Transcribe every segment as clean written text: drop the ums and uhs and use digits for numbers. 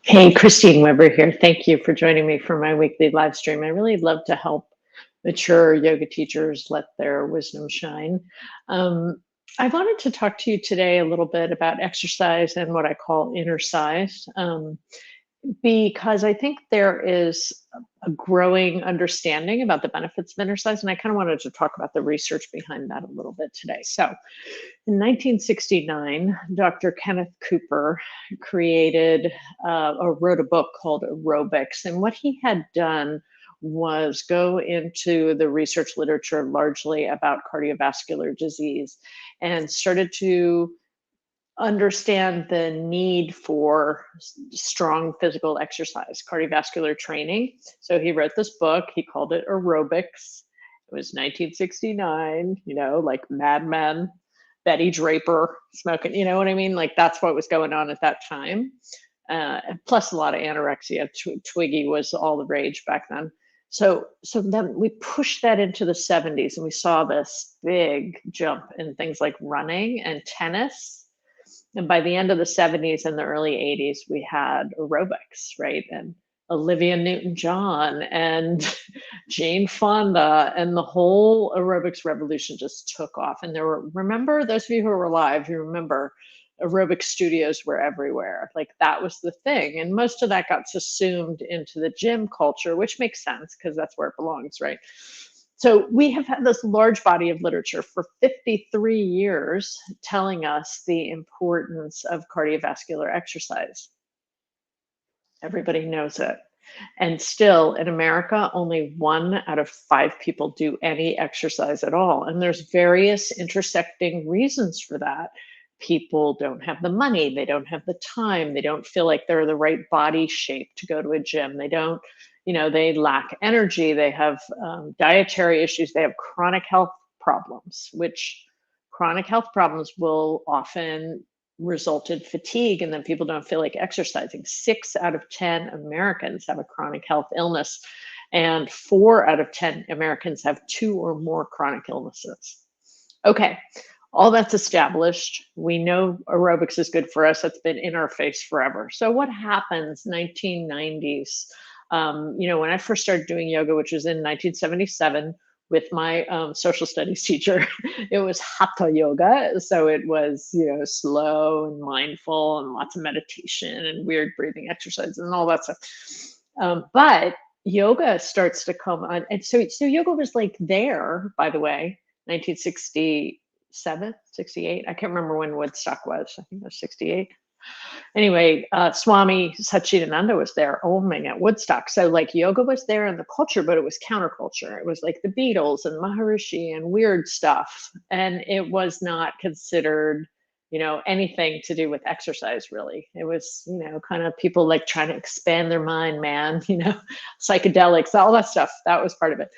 Hey, Kristine Weber here. Thank you for joining me for my weekly live stream. I really love to help mature yoga teachers let their wisdom shine. Um, I wanted to talk to you today a little bit about exercise and what I call inner size. Because I think there is a growing understanding about the benefits of exercise, and I kind of wanted to talk about the research behind that a little bit today. So, in 1969, Dr. Kenneth Cooper created or wrote a book called Aerobics, and what he had done was go into the research literature largely about cardiovascular disease and started to understand the need for strong physical exercise, cardiovascular training. So he wrote this book. He called it Aerobics. It was 1969, like Mad Men, Betty Draper smoking, you know what I mean? Like that's what was going on at that time. Plus a lot of anorexia. Twiggy was all the rage back then. So then we pushed that into the 70s and we saw this big jump in things like running and tennis, and by the end of the 70s and the early 80s, we had aerobics, right? And Olivia Newton-John and Jane Fonda, and the whole aerobics revolution just took off. And there were, remember, those of you who were alive, you remember aerobic studios were everywhere. Like that was the thing. And most of that got subsumed into the gym culture, which makes sense because that's where it belongs, right? So we have had this large body of literature for 53 years telling us the importance of cardiovascular exercise. Everybody knows it. And still in America, only 1 out of 5 people do any exercise at all. And there's various intersecting reasons for that. People don't have the money, they don't have the time, they don't feel like they're the right body shape to go to a gym. They don't, they lack energy, they have dietary issues, they have chronic health problems, which chronic health problems will often result in fatigue, and then people don't feel like exercising. 6 out of 10 Americans have a chronic health illness, and 4 out of 10 Americans have 2 or more chronic illnesses. Okay, all that's established. We know aerobics is good for us. That's been in our face forever. So what happens 1990s? When I first started doing yoga, which was in 1977, with my social studies teacher, it was hatha yoga. So it was, slow and mindful and lots of meditation and weird breathing exercises and all that stuff. But yoga starts to come on. And so yoga was like there, by the way, 1967, 68. I can't remember when Woodstock was. I think it was 68. Anyway, Swami Satchidananda was there oming at Woodstock. So like yoga was there in the culture, but it was counterculture. It was like the Beatles and Maharishi and weird stuff. And it was not considered, anything to do with exercise, really. It was, kind of people like trying to expand their mind, man, psychedelics, all that stuff. That was part of it.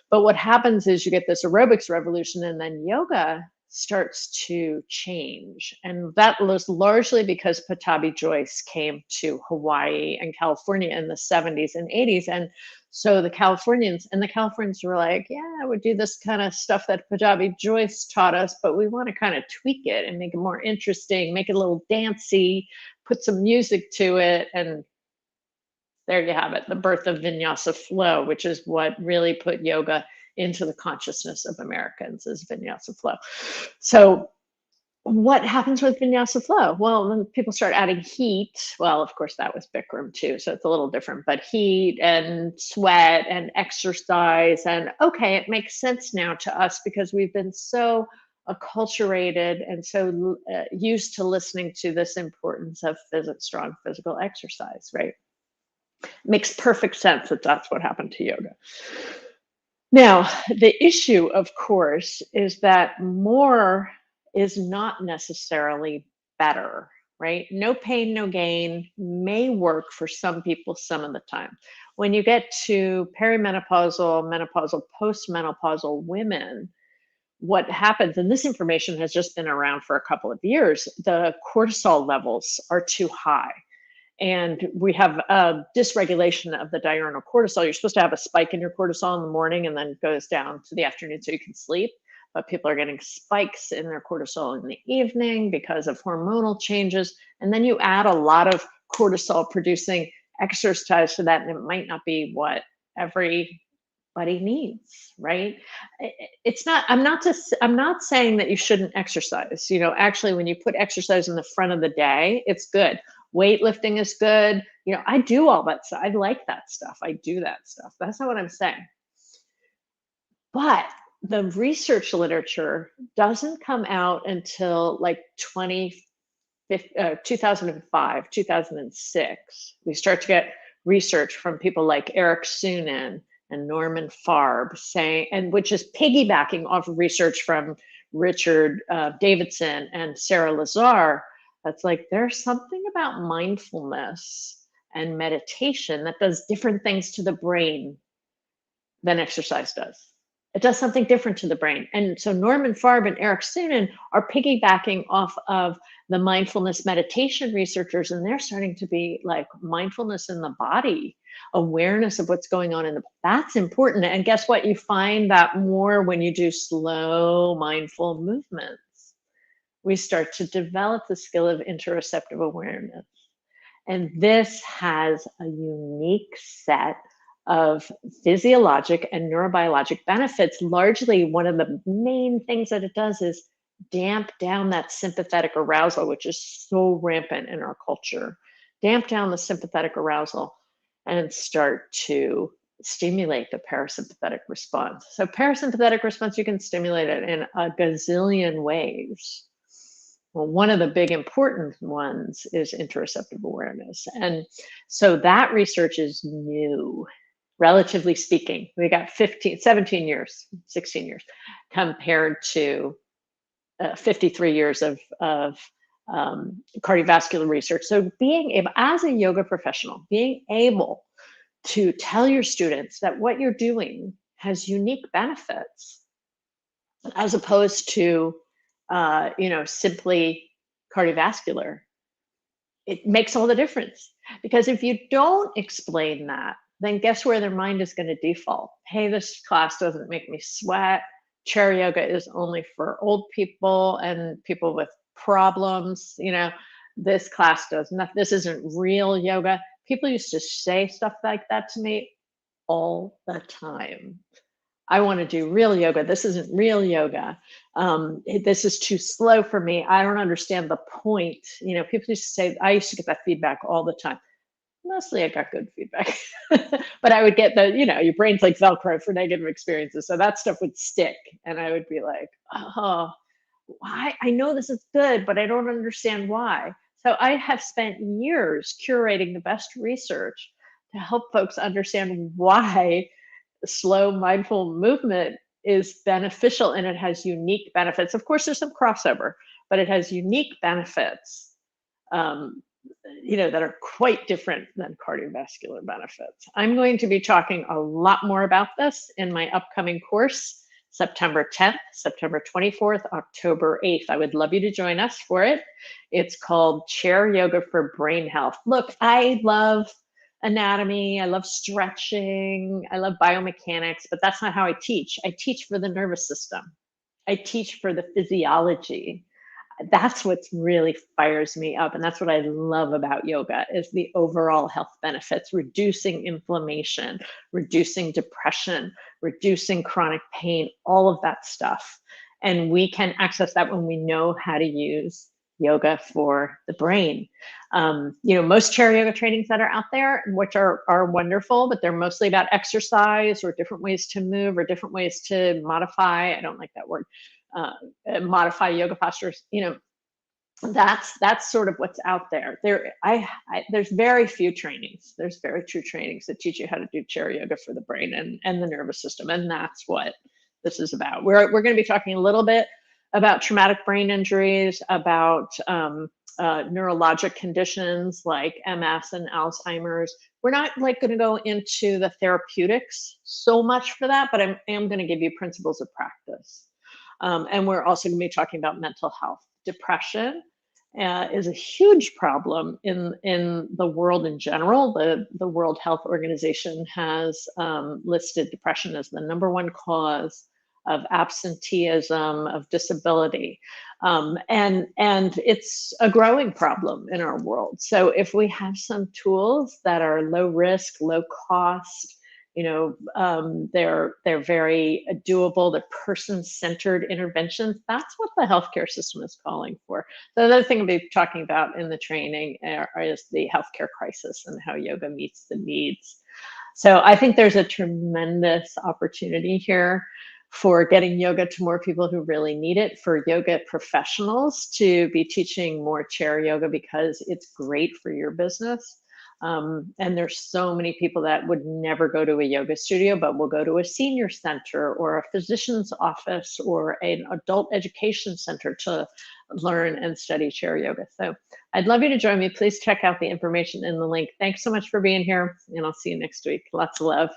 But what happens is you get this aerobics revolution, and then yoga starts to change. And that was largely because Patabi Joyce came to Hawaii and California in the 70s and 80s. And so the Californians were like, yeah, we do this kind of stuff that Patabi Joyce taught us, but we want to kind of tweak it and make it more interesting, make it a little dancey, put some music to it. And there you have it, the birth of Vinyasa Flow, which is what really put yoga into the consciousness of Americans, is Vinyasa Flow. So what happens with Vinyasa Flow? Well, when people start adding heat, well, of course, that was Bikram too, so it's a little different, but heat and sweat and exercise, and okay, it makes sense now to us because we've been so acculturated and so used to listening to this importance of strong physical exercise, right? Makes perfect sense that that's what happened to yoga. Now, the issue, of course, is that more is not necessarily better, right? No pain, no gain may work for some people some of the time. When you get to perimenopausal, menopausal, postmenopausal women, what happens, and this information has just been around for a couple of years, the cortisol levels are too high. And we have a dysregulation of the diurnal cortisol. You're supposed to have a spike in your cortisol in the morning and then it goes down to the afternoon so you can sleep. But people are getting spikes in their cortisol in the evening because of hormonal changes. And then you add a lot of cortisol producing exercise for that, and it might not be what everybody needs, right? It's not, I'm not saying that you shouldn't exercise. Actually, when you put exercise in the front of the day, it's good. Weightlifting is good. I do all that stuff. I like that stuff. I do that stuff. That's not what I'm saying. But the research literature doesn't come out until like 2005, 2006. We start to get research from people like Eric Sunin and Norman Farb saying, and which is piggybacking off of research from Richard Davidson and Sarah Lazar. That's like, there's something about mindfulness and meditation that does different things to the brain than exercise does. It does something different to the brain. And so Norman Farb and Eric Sunin are piggybacking off of the mindfulness meditation researchers, and they're starting to be like mindfulness in the body, awareness of what's going on in the, that's important. And guess what? You find that more when you do slow, mindful movements. We start to develop the skill of interoceptive awareness. And this has a unique set of physiologic and neurobiologic benefits. Largely, one of the main things that it does is damp down that sympathetic arousal, which is so rampant in our culture. Damp down the sympathetic arousal and start to stimulate the parasympathetic response. So parasympathetic response, you can stimulate it in a gazillion ways. Well, one of the big important ones is interoceptive awareness. And so that research is new. Relatively speaking, we got 17 years, 16 years, compared to 53 years of cardiovascular research. So being able, as a yoga professional, being able to tell your students that what you're doing has unique benefits, as opposed to, simply cardiovascular, it makes all the difference. Because if you don't explain that, then guess where their mind is going to default? Hey, this class doesn't make me sweat. Chair yoga is only for old people and people with problems. This class does not, this isn't real yoga. People used to say stuff like that to me all the time. I want to do real yoga. This isn't real yoga. This is too slow for me. I don't understand the point. People used to say, I used to get that feedback all the time. Mostly I got good feedback, but I would get your brain's like Velcro for negative experiences. So that stuff would stick. And I would be like, oh, why? I know this is good, but I don't understand why. So I have spent years curating the best research to help folks understand why slow mindful movement is beneficial, and it has unique benefits. Of course, there's some crossover, but it has unique benefits. That are quite different than cardiovascular benefits. I'm going to be talking a lot more about this in my upcoming course, September 10th, September 24th, October 8th. I would love you to join us for it. It's called Chair Yoga for Brain Health. Look, I love anatomy, I love stretching, I love biomechanics, but that's not how I teach. I teach for the nervous system. I teach for the physiology. That's what really fires me up. And that's what I love about yoga is the overall health benefits, reducing inflammation, reducing depression, reducing chronic pain, all of that stuff. And we can access that when we know how to use yoga for the brain. Most chair yoga trainings that are out there, which are wonderful, but they're mostly about exercise or different ways to move or different ways to modify. I don't like that word. Modify yoga postures. That's sort of what's out there. There's very few trainings. There's very few trainings that teach you how to do chair yoga for the brain and the nervous system, and that's what this is about. We're going to be talking a little bit about traumatic brain injuries, about neurologic conditions like MS and Alzheimer's. We're not going to go into the therapeutics so much for that, but I am going to give you principles of practice. And we're also going to be talking about mental health. Depression is a huge problem in the world in general. The World Health Organization has listed depression as the #1 cause of absenteeism, of disability. And it's a growing problem in our world. So if we have some tools that are low risk, low cost, they're very doable. They're person-centered interventions. That's what the healthcare system is calling for. The other thing I'll be talking about in the training is the healthcare crisis and how yoga meets the needs. So I think there's a tremendous opportunity here for getting yoga to more people who really need it, for yoga professionals to be teaching more chair yoga because it's great for your business. And there's so many people that would never go to a yoga studio, but will go to a senior center or a physician's office or an adult education center to learn and study chair yoga. So I'd love you to join me. Please check out the information in the link. Thanks so much for being here, and I'll see you next week. Lots of love.